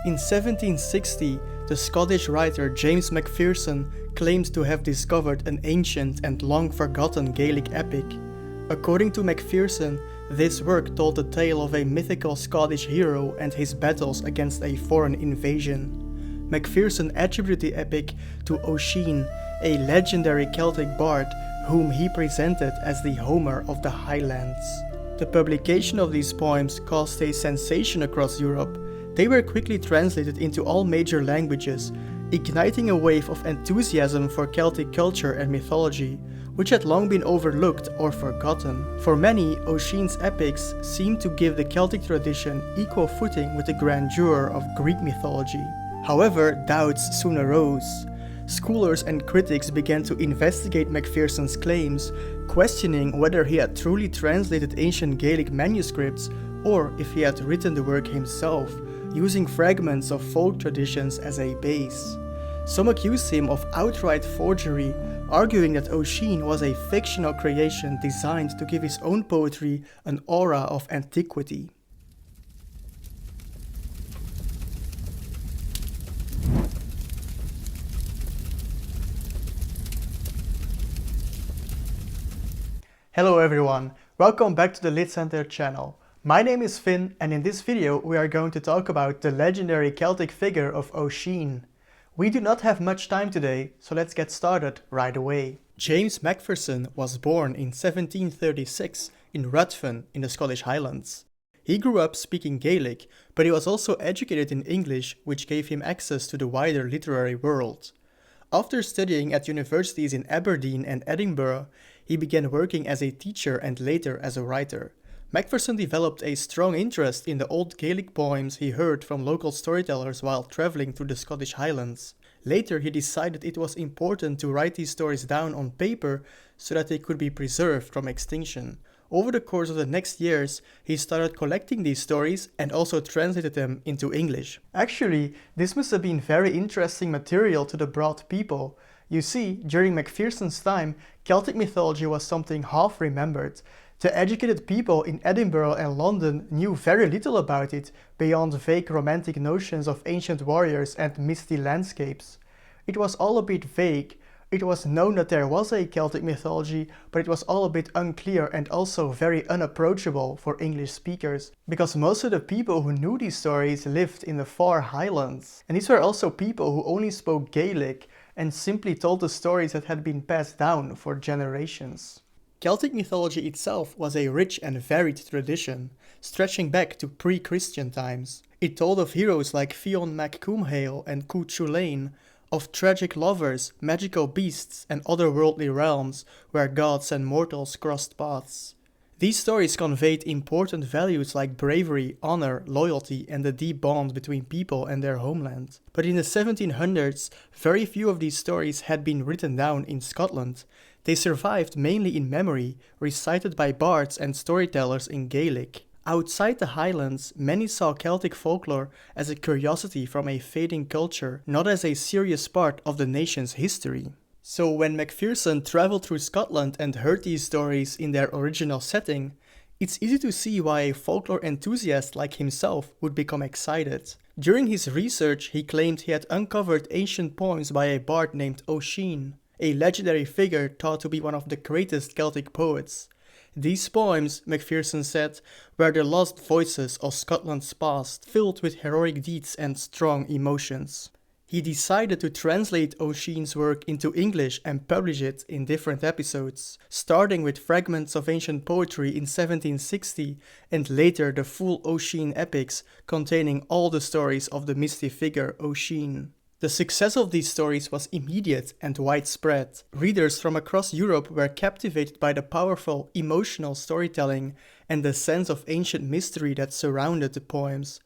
In 1760, the Scottish writer James Macpherson claimed to have discovered an ancient and long-forgotten Gaelic epic. According to Macpherson, this work told the tale of a mythical Scottish hero and his battles against a foreign invasion. Macpherson attributed the epic to Ossian, a legendary Celtic bard whom he presented as the Homer of the Highlands. The publication of these poems caused a sensation across Europe. They were quickly translated into all major languages, igniting a wave of enthusiasm for Celtic culture and mythology, which had long been overlooked or forgotten. For many, Ossian's epics seemed to give the Celtic tradition equal footing with the grandeur of Greek mythology. However, doubts soon arose. Scholars and critics began to investigate Macpherson's claims, questioning whether he had truly translated ancient Gaelic manuscripts or if he had written the work himself, using fragments of folk traditions as a base. Some accused him of outright forgery, arguing that Ossian was a fictional creation designed to give his own poetry an aura of antiquity. Hello everyone, welcome back to the Litcenter channel. My name is Finn, and in this video we are going to talk about the legendary Celtic figure of Ossian. We do not have much time today, so let's get started right away. James Macpherson was born in 1736 in Ruthven in the Scottish Highlands. He grew up speaking Gaelic, but he was also educated in English, which gave him access to the wider literary world. After studying at universities in Aberdeen and Edinburgh, he began working as a teacher and later as a writer. Macpherson developed a strong interest in the old Gaelic poems he heard from local storytellers while traveling through the Scottish Highlands. Later, he decided it was important to write these stories down on paper so that they could be preserved from extinction. Over the course of the next years, he started collecting these stories and also translated them into English. Actually, this must have been very interesting material to the broad people. You see, during Macpherson's time, Celtic mythology was something half remembered. The educated people in Edinburgh and London knew very little about it, beyond vague romantic notions of ancient warriors and misty landscapes. It was all a bit vague. It was known that there was a Celtic mythology, but it was all a bit unclear and also very unapproachable for English speakers, because most of the people who knew these stories lived in the far Highlands. And these were also people who only spoke Gaelic and simply told the stories that had been passed down for generations. Celtic mythology itself was a rich and varied tradition, stretching back to pre-Christian times. It told of heroes like Fionn, Cumhaill and Cú Chulainn, of tragic lovers, magical beasts and otherworldly realms where gods and mortals crossed paths. These stories conveyed important values like bravery, honor, loyalty and the deep bond between people and their homeland. But in the 1700s, very few of these stories had been written down in Scotland. They survived mainly in memory, recited by bards and storytellers in Gaelic. Outside the Highlands, many saw Celtic folklore as a curiosity from a fading culture, not as a serious part of the nation's history. So when Macpherson traveled through Scotland and heard these stories in their original setting, it's easy to see why a folklore enthusiast like himself would become excited. During his research, he claimed he had uncovered ancient poems by a bard named Ossian, a legendary figure thought to be one of the greatest Celtic poets. These poems, Macpherson said, were the lost voices of Scotland's past, filled with heroic deeds and strong emotions. He decided to translate Ossian's work into English and publish it in different episodes, starting with fragments of ancient poetry in 1760 and later the full Ossian epics containing all the stories of the misty figure Ossian. The success of these stories was immediate and widespread. Readers from across Europe were captivated by the powerful, emotional storytelling and the sense of ancient mystery that surrounded the poems.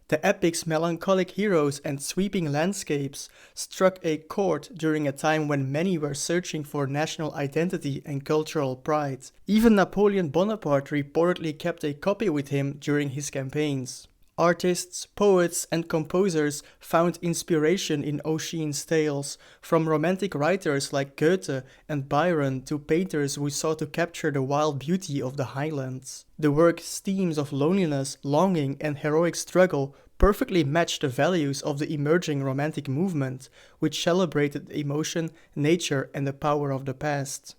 The epic's melancholic heroes and sweeping landscapes struck a chord during a time when many were searching for national identity and cultural pride. Even Napoleon Bonaparte reportedly kept a copy with him during his campaigns. Artists, poets and composers found inspiration in Ossian's tales, from romantic writers like Goethe and Byron to painters who sought to capture the wild beauty of the Highlands. The work's themes of loneliness, longing and heroic struggle perfectly matched the values of the emerging Romantic movement, which celebrated emotion, nature, and the power of the past.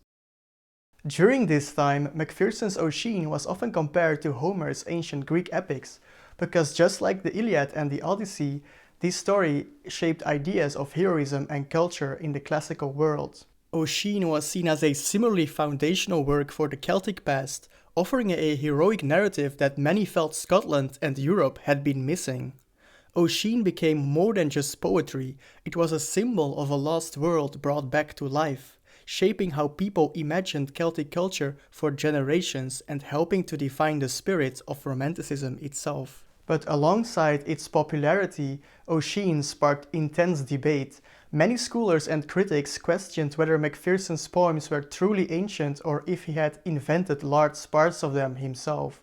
During this time, Macpherson's Ossian was often compared to Homer's ancient Greek epics, because just like the Iliad and the Odyssey, this story shaped ideas of heroism and culture in the classical world. Ossian was seen as a similarly foundational work for the Celtic past, offering a heroic narrative that many felt Scotland and Europe had been missing. Ossian became more than just poetry, it was a symbol of a lost world brought back to life, shaping how people imagined Celtic culture for generations and helping to define the spirit of Romanticism itself. But alongside its popularity, Ossian sparked intense debate. Many scholars and critics questioned whether Macpherson's poems were truly ancient or if he had invented large parts of them himself.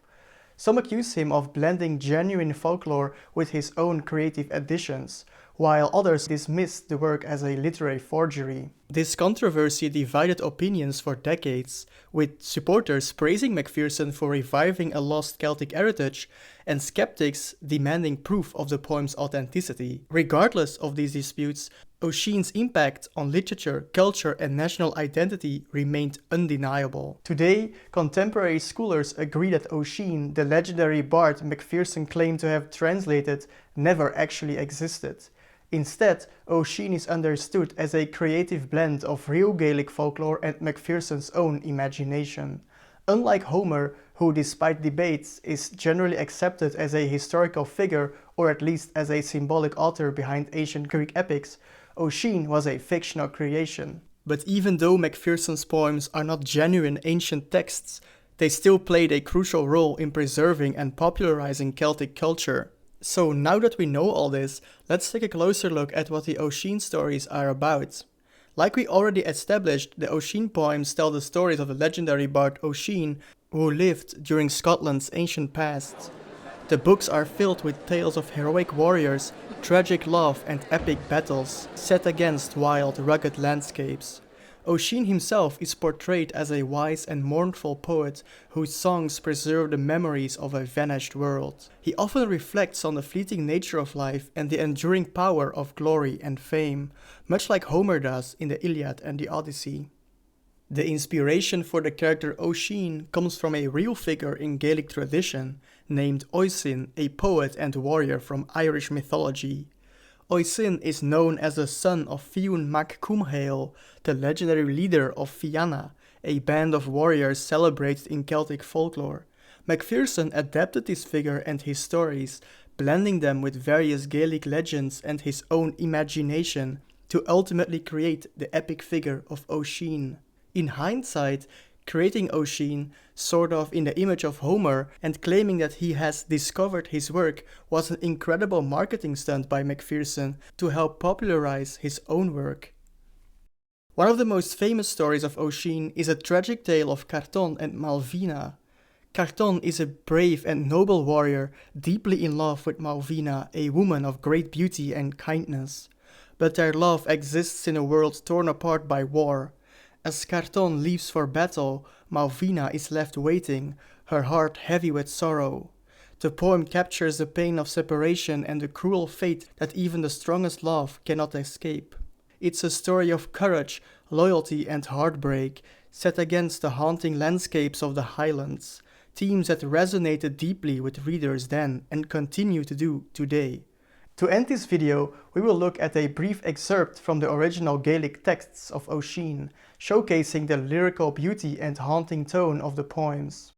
Some accuse him of blending genuine folklore with his own creative additions, while others dismissed the work as a literary forgery. This controversy divided opinions for decades, with supporters praising Macpherson for reviving a lost Celtic heritage and skeptics demanding proof of the poem's authenticity. Regardless of these disputes, Ossian's impact on literature, culture, and national identity remained undeniable. Today, contemporary scholars agree that Ossian, the legendary bard Macpherson claimed to have translated, never actually existed. Instead, Ossian is understood as a creative blend of real Gaelic folklore and Macpherson's own imagination. Unlike Homer, who despite debates is generally accepted as a historical figure or at least as a symbolic author behind ancient Greek epics, Ossian was a fictional creation. But even though Macpherson's poems are not genuine ancient texts, they still played a crucial role in preserving and popularizing Celtic culture. So now that we know all this, let's take a closer look at what the Ossian stories are about. Like we already established, the Ossian poems tell the stories of the legendary bard Ossian, who lived during Scotland's ancient past. The books are filled with tales of heroic warriors, tragic love and epic battles, set against wild, rugged landscapes. Ossian himself is portrayed as a wise and mournful poet whose songs preserve the memories of a vanished world. He often reflects on the fleeting nature of life and the enduring power of glory and fame, much like Homer does in the Iliad and the Odyssey. The inspiration for the character Ossian comes from a real figure in Gaelic tradition, named Ossian, a poet and warrior from Irish mythology. Ossian is known as the son of Fionn mac Cumhaill, the legendary leader of Fionn, a band of warriors celebrated in Celtic folklore. Macpherson adapted this figure and his stories, blending them with various Gaelic legends and his own imagination, to ultimately create the epic figure of Ossian. In hindsight, creating Ossian, sort of in the image of Homer, and claiming that he has discovered his work was an incredible marketing stunt by Macpherson to help popularize his own work. One of the most famous stories of Ossian is a tragic tale of Carton and Malvina. Carton is a brave and noble warrior, deeply in love with Malvina, a woman of great beauty and kindness. But their love exists in a world torn apart by war. As Carton leaves for battle, Malvina is left waiting, her heart heavy with sorrow. The poem captures the pain of separation and the cruel fate that even the strongest love cannot escape. It's a story of courage, loyalty and heartbreak, set against the haunting landscapes of the Highlands, themes that resonated deeply with readers then and continue to do today. To end this video, we will look at a brief excerpt from the original Gaelic texts of Ossian, showcasing the lyrical beauty and haunting tone of the poems.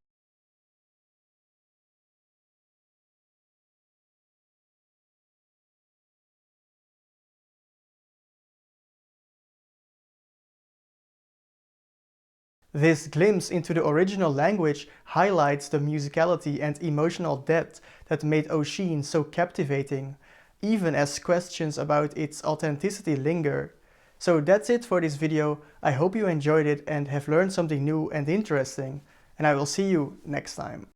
This glimpse into the original language highlights the musicality and emotional depth that made Ossian so captivating, even as questions about its authenticity linger. So that's it for this video. I hope you enjoyed it and have learned something new and interesting, and I will see you next time.